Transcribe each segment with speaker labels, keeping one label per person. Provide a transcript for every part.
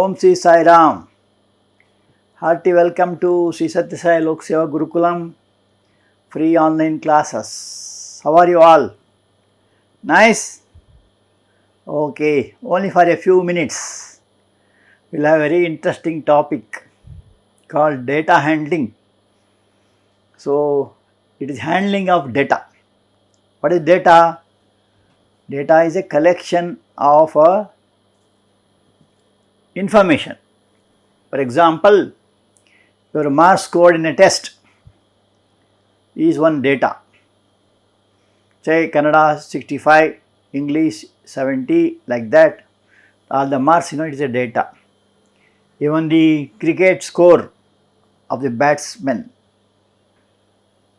Speaker 1: Om Sri Sai Ram. Hearty welcome to Sri Sathya Sai Lok Seva Gurukulam free online classes. How are you all? Nice? Okay, only for a few minutes. We'll have a very interesting topic called data handling. So, it is handling of data. What is data? Data is a collection of information. For example, your mark scored in a test is one data. Say Kannada 65, English 70, like that. All the marks, it is a data. Even the cricket score of the batsman,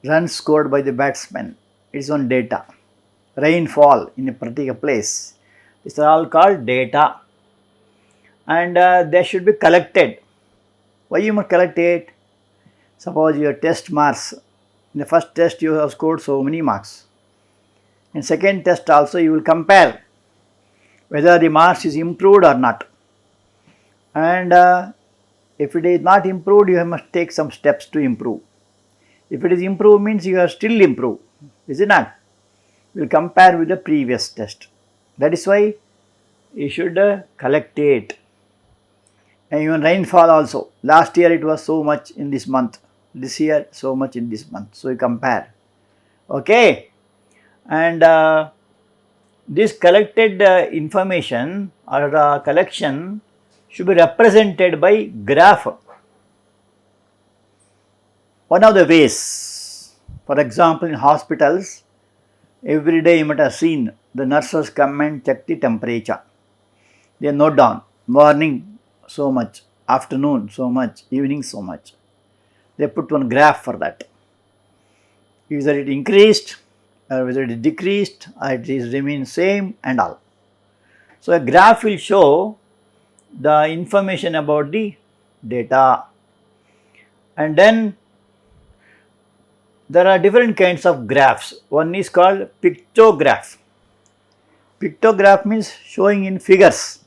Speaker 1: runs scored by the batsman, it is one data. Rainfall in a particular place, these are all called data, and they should be collected. Why you must collect it? Suppose your test marks, in the first test you have scored so many marks. In second test also you will compare whether the marks is improved or not. And if it is not improved, you must take some steps to improve. If it is improved, means you are still improved, is it not? We will compare with the previous test. That is why you should collect it. And even rainfall also. Last year it was so much in this month. This year so much in this month. So you compare. Okay. And this collected information or collection should be represented by graph. One of the ways, for example, in hospitals, every day you might have seen the nurses come and check the temperature. They note down morning so much, afternoon so much, evening so much. They put one graph for that. Either it increased or whether it decreased or it is remain same and all. So a graph will show the information about the data. And then there are different kinds of graphs. One is called pictograph. Pictograph means showing in figures,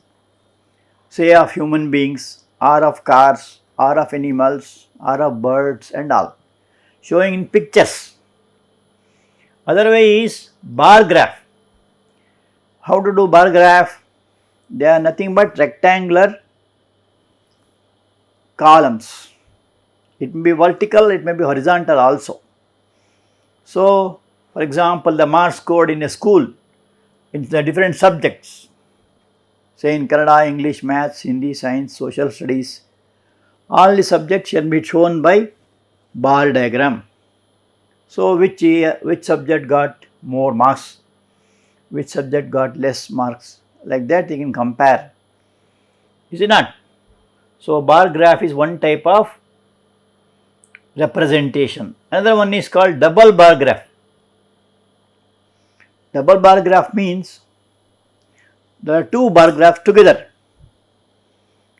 Speaker 1: say of human beings, or of cars, or of animals, or of birds and all. Showing in pictures. Other way is bar graph. How to do bar graph? They are nothing but rectangular columns. It may be vertical, it may be horizontal also. So, for example, the marks scored in a school in the different subjects, say in Kannada, English, Maths, Hindi, Science, Social Studies, all the subjects can be shown by bar diagram. So, which subject got more marks, which subject got less marks, like that you can compare, is it not? So, bar graph is one type of representation. Another one is called double bar graph. Double bar graph means there are two bar graphs together.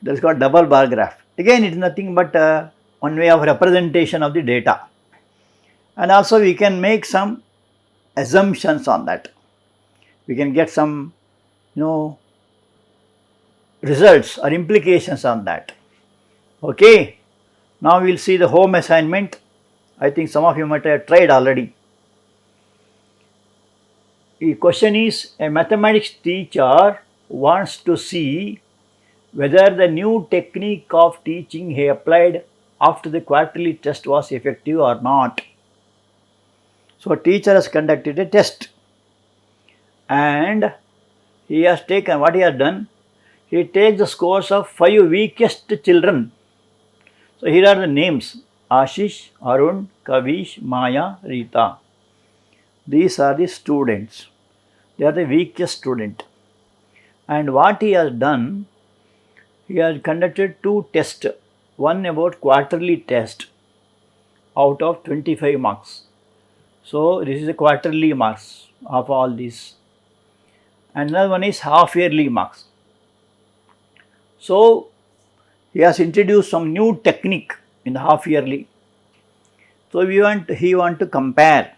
Speaker 1: That is called double bar graph. Again, it is nothing but one way of representation of the data. And also we can make some assumptions on that. We can get some results or implications on that. Okay. Now we will see the home assignment. I think some of you might have tried already. The question is, a mathematics teacher wants to see whether the new technique of teaching he applied after the quarterly test was effective or not. So, a teacher has conducted a test and he has taken, what he has done, he takes the scores of 5 weakest children. So, here are the names: Ashish, Arun, Kavish, Maya, Rita. These are the students. They are the weakest student. And what he has done, he has conducted 2 tests. One about quarterly test out of 25 marks. So, this is the quarterly marks of all these. And another one is half yearly marks. So, he has introduced some new technique in the half yearly. So, he want to compare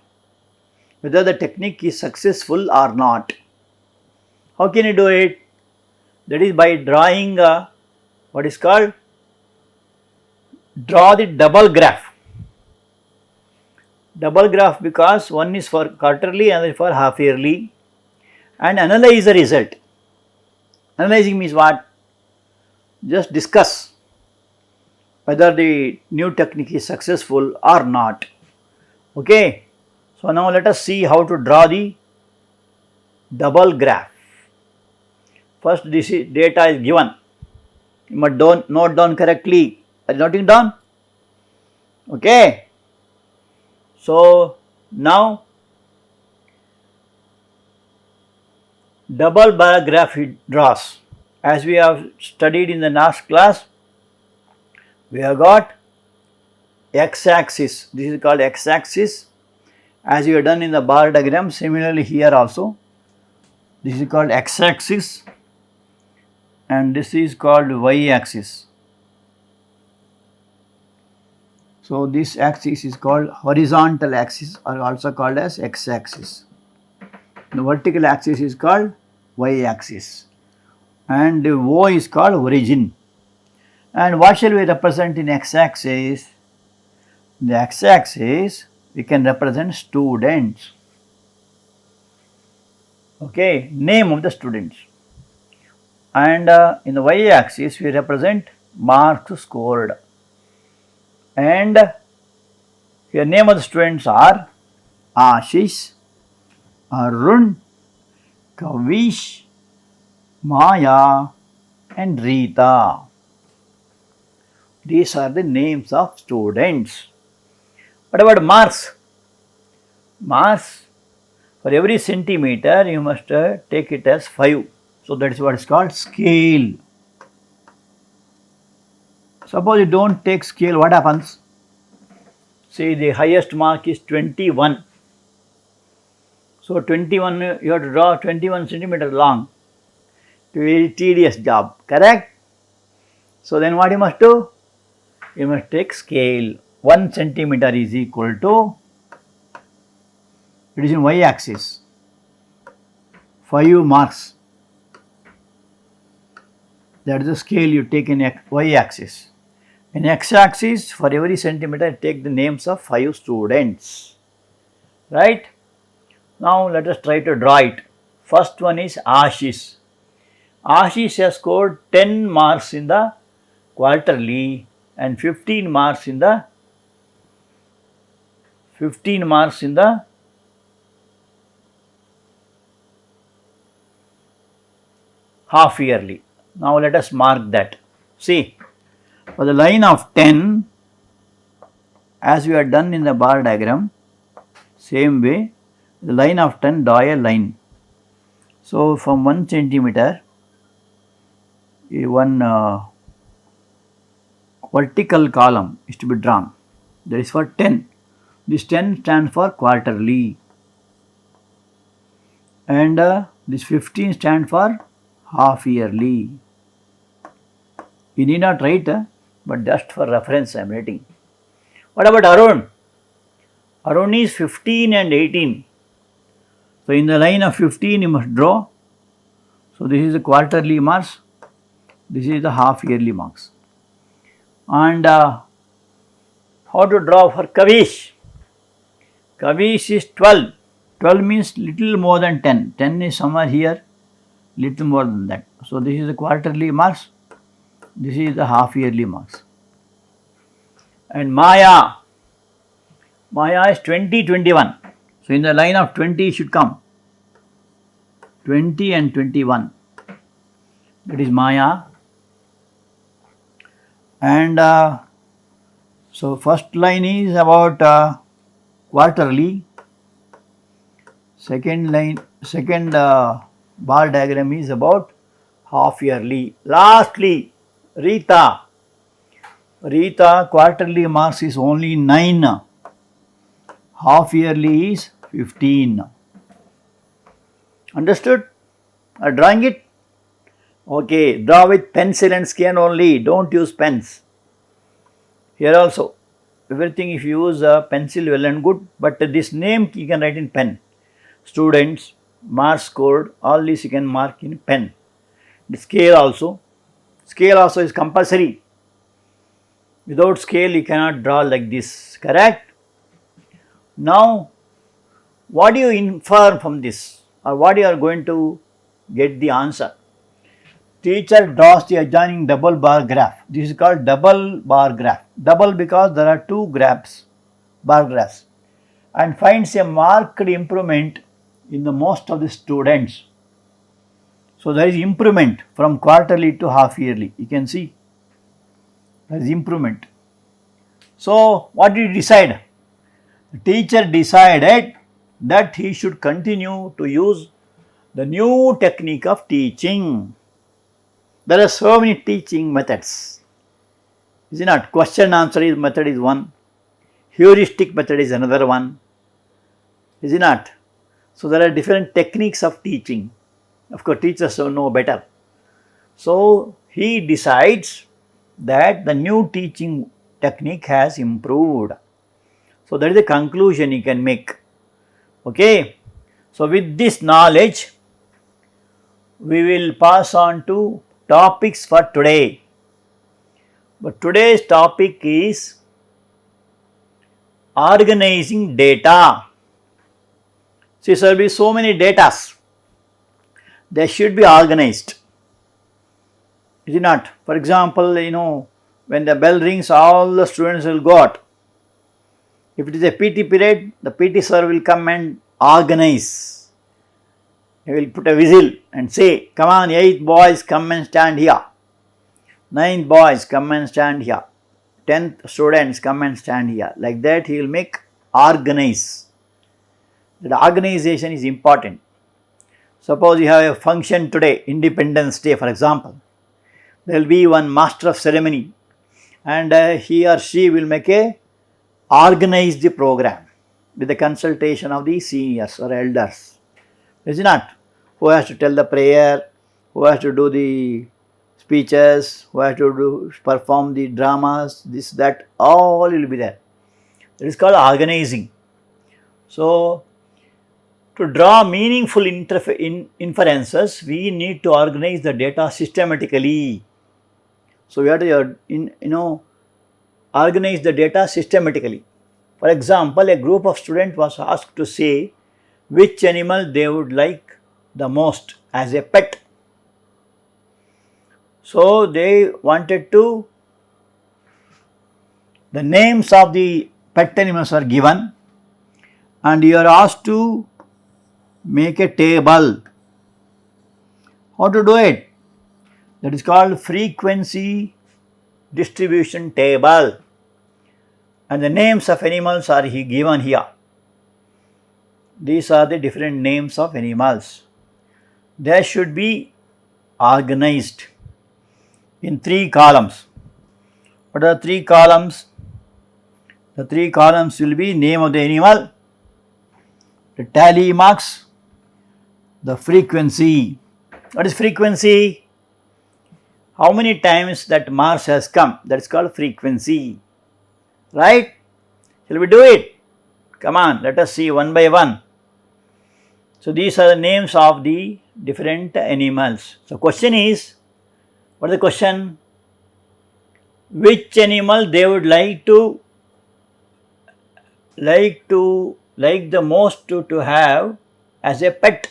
Speaker 1: whether the technique is successful or not. How can you do it? That is by drawing what is called draw the double graph. Double graph because one is for quarterly and another for half yearly, and analyze the result. Analyzing means what? Just discuss whether the new technique is successful or not. Okay. So now let us see how to draw the double graph. First, this data is given. You must note down correctly. Are you noting down? Okay. So now double bar graph it draws. As we have studied in the last class, we have got x-axis. This is called x-axis. As you have done in the bar diagram, similarly here also. This is called x-axis and this is called y-axis. So this axis is called horizontal axis or also called as x-axis. The vertical axis is called y-axis and the O is called origin. And what shall we represent in x-axis? The x-axis we can represent students. Okay, name of the students. And in the y-axis we represent marks scored. And here name of the students are Ashish, Arun, Kavish, Maya and Rita. These are the names of students. What about marks? Marks, for every centimeter you must take it as 5. So that is what is called scale. Suppose you don't take scale, what happens? See, the highest mark is 21. So 21, you have to draw 21 centimeter long. It's a very tedious job, correct? So then what you must do? You must take scale. 1 centimeter is equal to, it is in y-axis, 5 marks. That is the scale you take in y-axis. In x-axis, for every centimeter, take the names of 5 students. Right? Now let us try to draw it. First one is Ashish. Ashish has scored 10 marks in the quarterly and 15 marks in the half yearly. Now let us mark that. See, for the line of 10, as we have done in the bar diagram, same way, the line of 10, draw a line. So from 1 centimeter, one vertical column is to be drawn. That is for 10. This 10 stands for quarterly. And this 15 stands for half yearly. You need not write, but just for reference I am writing. What about Arun? Arun is 15 and 18. So in the line of 15 you must draw. So this is the quarterly marks. This is the half yearly marks. And how to draw for Kavish? Kavish is 12. 12 means little more than 10. 10 is somewhere here, little more than that. So this is the quarterly marks. This is the half yearly marks. And Maya is 20, 21. So in the line of 20 should come 20 and 21. That is Maya. And so first line is about quarterly. Second bar diagram is about half yearly. Lastly, Rita. Rita quarterly marks is only 9. Half yearly is 15. Understood? Are drawing it? Okay, draw with pencil and scale only. Don't use pens. Here also, everything if you use a pencil, well and good, but this name you can write in pen. Students, marks scored, all these you can mark in pen. The scale also, Scale also is compulsory. Without scale you cannot draw like this, correct? Now what do you infer from this, or what you are going to get the answer? Teacher draws the adjoining double bar graph. This is called double bar graph. Double because there are two graphs, bar graphs, and finds a marked improvement in the most of the students. So there is improvement from quarterly to half yearly. You can see there is improvement. So what did he decide? The teacher decided that he should continue to use the new technique of teaching. There are so many teaching methods, is it not? Question answer is method is one, heuristic method is another one, is it not? So there are different techniques of teaching. Of course, teachers know better. So he decides that the new teaching technique has improved. So that is the conclusion he can make. Okay. So with this knowledge, we will pass on to topics for today. But today's topic is organizing data. See, there will be so many datas. They should be organized. Is it not? For example, when the bell rings, all the students will go out. If it is a PT period, the PT sir will come and organize. He will put a whistle and say, come on, 8th boys, come and stand here. 9th boys, come and stand here. 10th students, come and stand here. Like that, he will make organize. That organization is important. Suppose you have a function today, Independence Day for example. There will be one master of ceremony, and he or she will organize the program with the consultation of the seniors or elders. Is it not? Who has to tell the prayer, who has to do the speeches, who has to perform the dramas, this, that, all will be there. It is called organizing. So, to draw meaningful inferences, we need to organize the data systematically. So, we have to organize the data systematically. For example, a group of students was asked to say which animal they would like the most as a pet. So they wanted to, the names of the pet animals are given, and you are asked to make a table. How to do it? That is called frequency distribution table, and the names of animals are given here. These are the different names of animals. They should be organized in 3 columns. What are 3 columns? The 3 columns will be name of the animal, the tally marks, the frequency. What is frequency? How many times that marks has come, that is called frequency. Right? Shall we do it? Come on, let us see one by one. So these are the names of the different animals. So question is, what is the question? Which animal they would like the most to have as a pet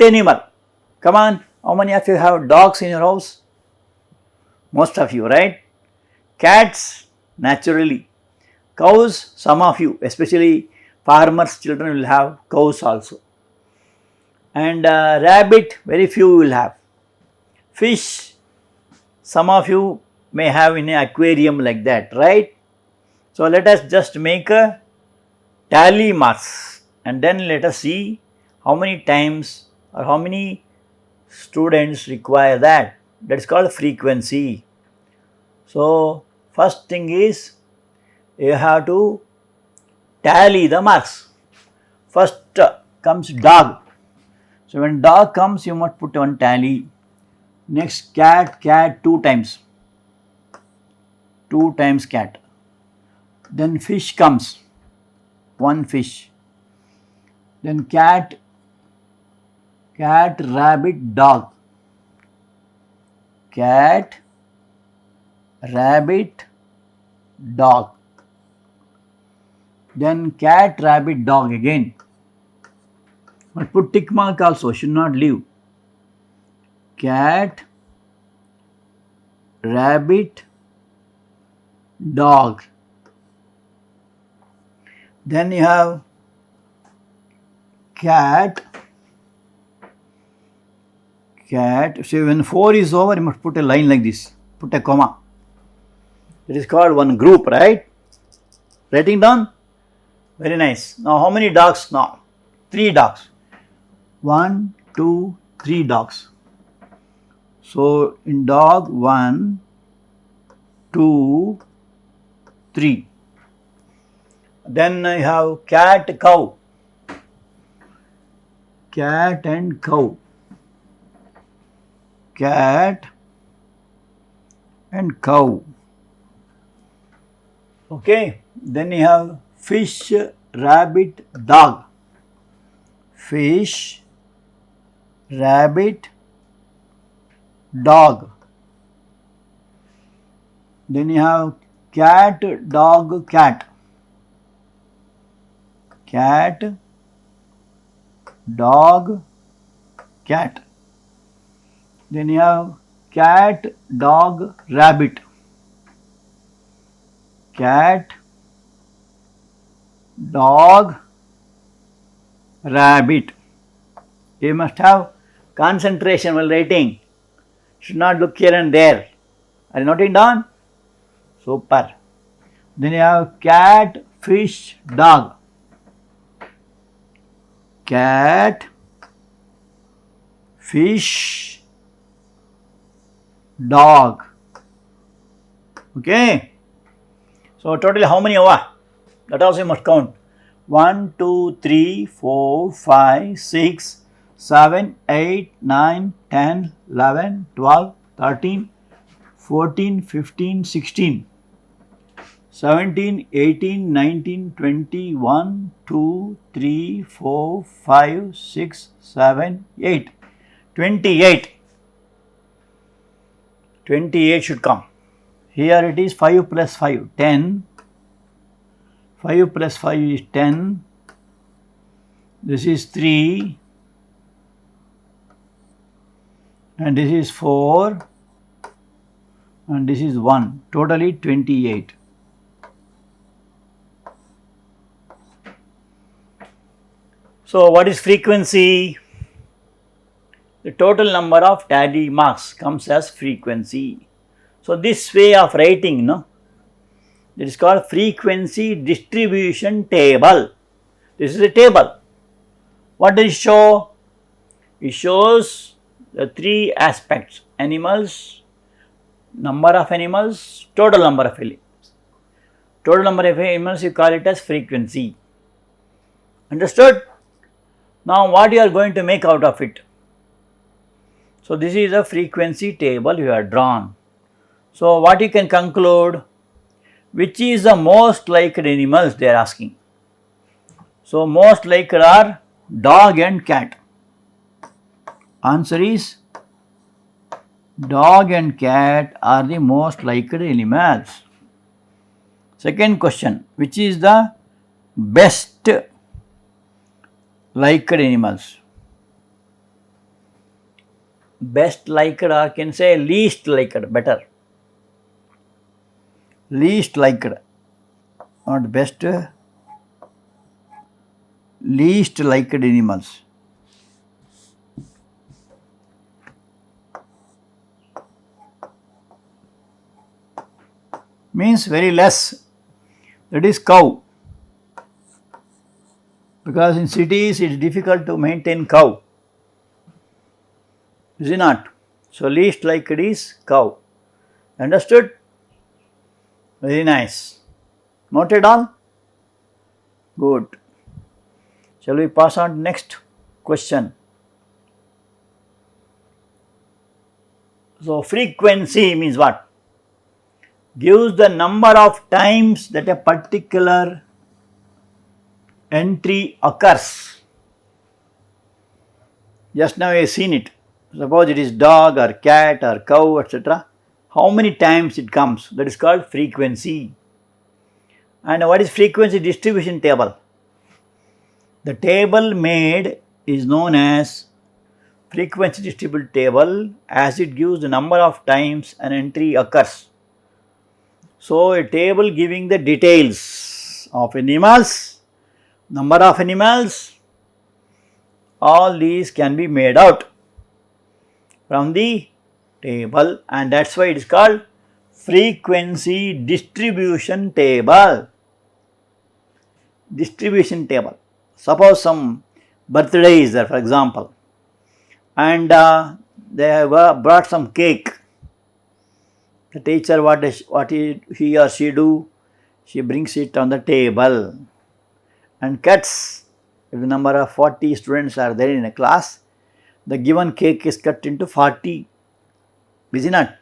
Speaker 1: animal? Come on, how many of you have dogs in your house? Most of you, right? Cats, naturally. Cows, some of you, especially farmers' children will have cows also. And rabbit, very few will have. Fish, some of you may have in an aquarium like that, right? So let us just make a tally marks, and then let us see how many times or how many students require that. That is called frequency. So first thing is, you have to tally the marks. First comes dog. So when dog comes, you must put one tally. Next cat 2 times. 2 times cat. Then fish comes. 1 fish. Then cat, rabbit, dog. cat, rabbit, dog. Then cat, rabbit, dog again. But put tick mark also, should not leave. Cat, rabbit, dog. Then you have cat. So when 4 is over, you must put a line like this. Put a comma. It is called one group, right? Writing down? Very nice. Now how many dogs now? 3 dogs. 1, 2, 3 dogs. So in dog 1, 2, 3. Then I have cat, cow. Cat and cow. Cat and cow. Okay. Then you have fish, rabbit, dog. Fish, rabbit, dog. Then you have cat, dog, cat. Cat, dog, cat. Then you have cat, dog, rabbit. Cat, dog, rabbit. You must have concentration while writing. Should not look here and there. Are you noting down? Super. Then you have cat, fish, dog. Cat, fish, dog. Okay. So totally how many are? That also you must count. 1, 2, 3, 4, 5, 6, 7, 8, 9, 10, 11, 12, 13, 14, 15, 16, 17, 18, 19, 20, 1, 2, 3, 4, 5, 6, 7, 8, 28. 28 should come. Here it is 5 plus 5, 10. 5 plus 5 is 10. This is 3. And this is 4. And this is 1. Totally 28. So what is frequency? The total number of tally marks comes as frequency. So this way of writing, it is called frequency distribution table. This is a table. What does it show? It shows the 3 aspects: animals, number of animals, total number of animals. Total number of animals, you call it as frequency. Understood? Now what you are going to make out of it? So this is a frequency table you have drawn. So what you can conclude? Which is the most liked animals they are asking. So most liked are dog and cat. Answer is dog and cat are the most liked animals. Second question, which is the best liked animals? Best liked, or can say least liked, better. Least liked, not best, least liked animals. Means very less. That is cow. Because in cities it is difficult to maintain cow. Is it not? So least liked is cow. Understood? Very nice. Noted all? Good. Shall we pass on to next question? So frequency means what? Gives the number of times that a particular entry occurs. Just now I have seen it. Suppose it is dog or cat or cow, etc. How many times it comes? That is called frequency. And what is frequency distribution table? The table made is known as frequency distribution table as it gives the number of times an entry occurs. So, a table giving the details of animals, number of animals, all these can be made out from the table, and that is why it is called frequency distribution table. Distribution table. Suppose some birthday is there, for example, and they have brought some cake. The teacher, what he or she do? She brings it on the table and cuts. If the number of 40 students are there in a class, the given cake is cut into 40, is it not?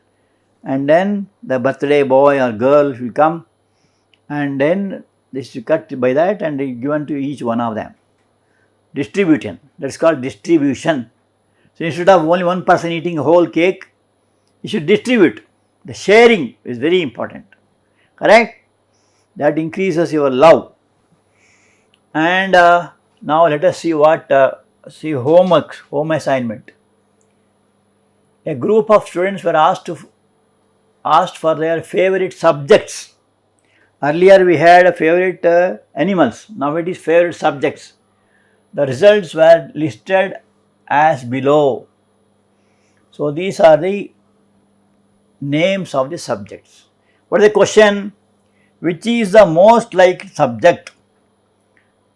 Speaker 1: And then the birthday boy or girl will come, and then this is cut by that and given to each one of them. Distribution, that is called distribution. So, instead of only one person eating a whole cake, you should distribute. The sharing is very important, correct? That increases your love. And now let us see what homework, home assignment. A group of students were asked for their favorite subjects. Earlier we had favorite animals, now it is favorite subjects. The results were listed as below. So, these are the names of the subjects. What is the question? Which is the most liked subject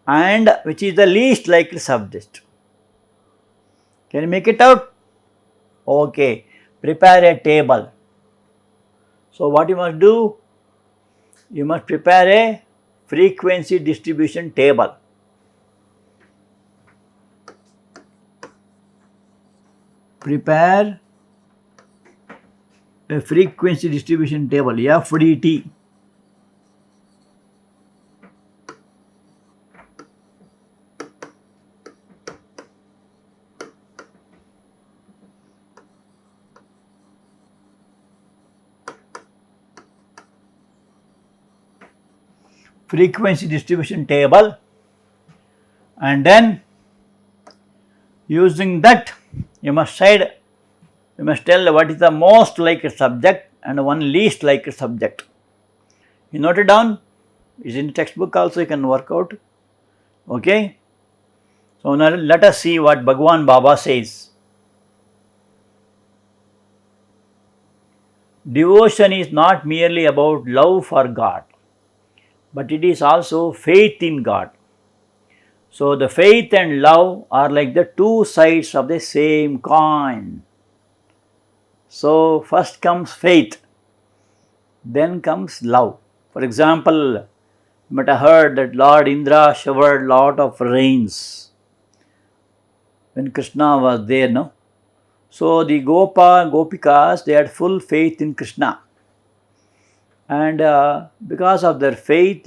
Speaker 1: and which is the least liked subject? Can you make it out? Okay, prepare a table. So, what you must do? You must prepare a frequency distribution table. Prepare a frequency distribution table, FDT. Frequency distribution table, and then using that you must tell what is the most liked subject and one least liked subject. You note it down, is in textbook also, you can work out. Okay. So, now let us see what Bhagwan Baba says. Devotion is not merely about love for God, but it is also faith in God. So, the faith and love are like the two sides of the same coin. So, first comes faith, then comes love. For example, you might have heard that Lord Indra showered lot of rains when Krishna was there, no? So, the Gopikas, they had full faith in Krishna, and because of their faith,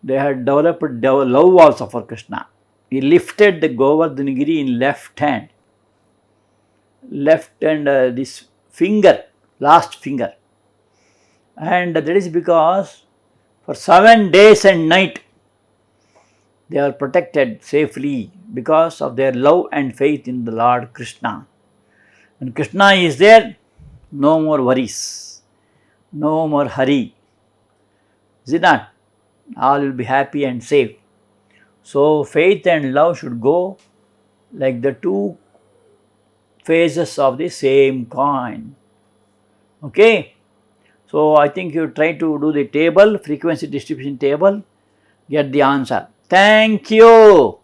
Speaker 1: they had developed love also for Krishna. He lifted the Govardhanagiri in left hand, this finger, last finger, and that is because for 7 days and night they are protected safely because of their love and faith in the Lord Krishna. When Krishna is there, no more worries, no more hurry, is it not? All will be happy and safe. So, faith and love should go like the two faces of the same coin. Okay. So, I think you try to do the table, frequency distribution table, get the answer. Thank you.